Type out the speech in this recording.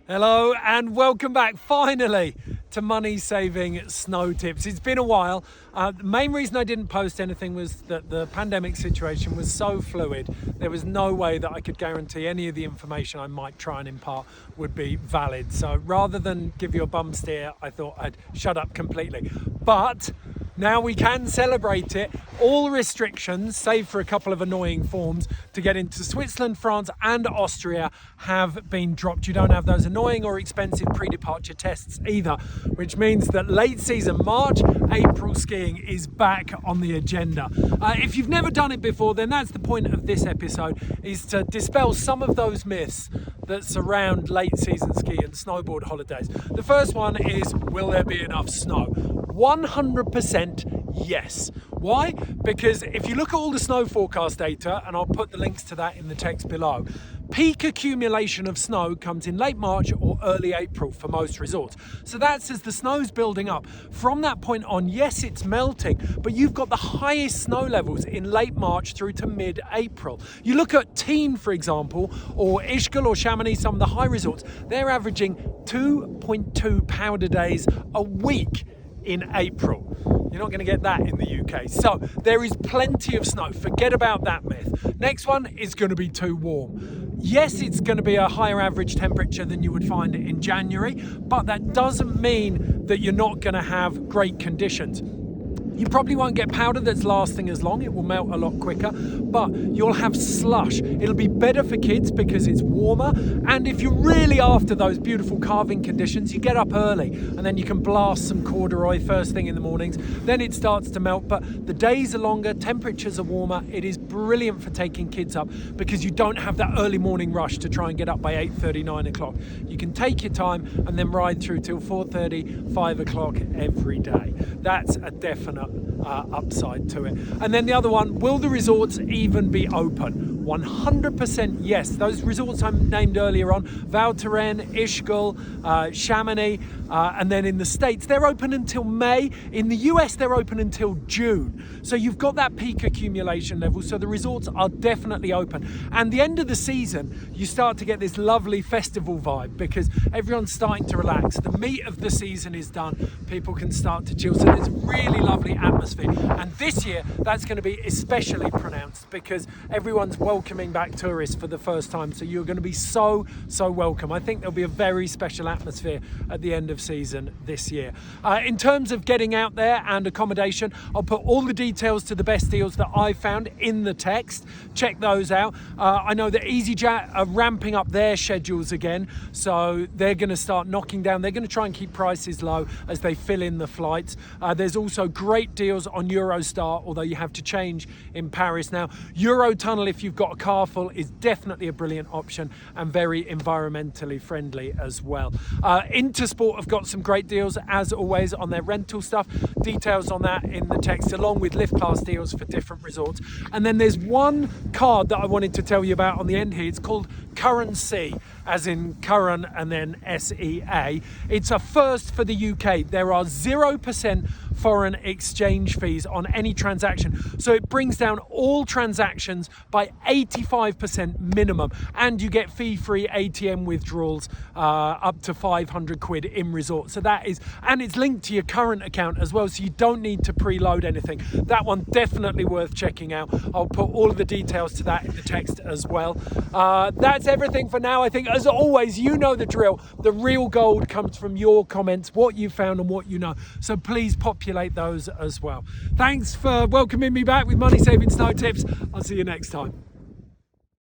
Hello and welcome back finally to Money Saving Snow Tips. It's been a while. The main reason I didn't post anything was that the pandemic situation was so fluid. There was no way that I could guarantee any of the information I might try and impart would be valid. So rather than give you a bum steer, I thought I'd shut up completely. But now we can celebrate it. All restrictions, save for a couple of annoying forms to get into Switzerland, France and Austria, have been dropped. You don't have those annoying or expensive pre-departure tests either, which means that late season March, April skiing is back on the agenda. If you've never done it before, then that's the point of this episode, is to dispel some of those myths that surround late season ski and snowboard holidays. The first one is, will there be enough snow? 100% yes. Why? Because if you look at all the snow forecast data, and I'll put the links to that in the text below, peak accumulation of snow comes in late March or early April for most resorts. So that's as the snow's building up. From that point on, yes, it's melting, but you've got the highest snow levels in late March through to mid-April. You look at Teen, for example, or Ischgl or Chamonix, some of the high resorts, they're averaging 2.2 powder days a week in April. You're not going to get that in the UK. So there is plenty of snow. Forget about that myth. Next one is going to be too warm. Yes, it's going to be a higher average temperature than you would find in January, but that doesn't mean that you're not going to have great conditions. You probably won't get powder that's lasting as long. It will melt a lot quicker, but you'll have slush. It'll be better for kids because it's warmer. And if you're really after those beautiful carving conditions, you get up early and then you can blast some corduroy first thing in the mornings. Then it starts to melt, but the days are longer, temperatures are warmer. It is brilliant for taking kids up because you don't have that early morning rush to try and get up by 8:30, 9 o'clock. You can take your time and then ride through till 4:30, 5 o'clock every day. That's a definite upside to it. And then the other one, will the resorts even be open? 100% yes. Those resorts I named earlier on, Val Thorens, Ischgl, Chamonix, and then in the States, they're open until May. In the US, they're open until June. So you've got that peak accumulation level. So the resorts are definitely open. And the end of the season, you start to get this lovely festival vibe because everyone's starting to relax. The meat of the season is done. People can start to chill. So there's a really lovely atmosphere. And this year, that's going to be especially pronounced because everyone's welcoming back tourists for the first time. So you're going to be so welcome. I think there'll be a very special atmosphere at the end of season this year. In terms of getting out there and accommodation, I'll put all the details to the best deals that I found in the text. Check those out. I know that EasyJet are ramping up their schedules again. So they're going to start knocking down. They're going to try and keep prices low as they fill in the flights. There's also great deals on Eurostar, although you have to change in Paris now. Eurotunnel, if you've got a car full, is definitely a brilliant option and very environmentally friendly as well. Intersport have got some great deals as always on their rental stuff. Details on that in the text, along with lift class deals for different resorts. And then there's one card that I wanted to tell you about on the end here. It's called Currency, as in current and then SEA. It's a first for the UK. There are 0% foreign exchange fees on any transaction. So it brings down all transactions by 85% minimum, and you get fee-free ATM withdrawals up to 500 quid in resort. So that is, and it's linked to your current account as well, so you don't need to preload anything. That one definitely worth checking out. I'll put all of the details to that in the text as well. That's everything for now. I think, as always, you know the drill. The real gold comes from your comments, what you found and what you know. So please populate those as well. Thanks for welcoming me back with Money Saving Snow Tips. I'll see you next time.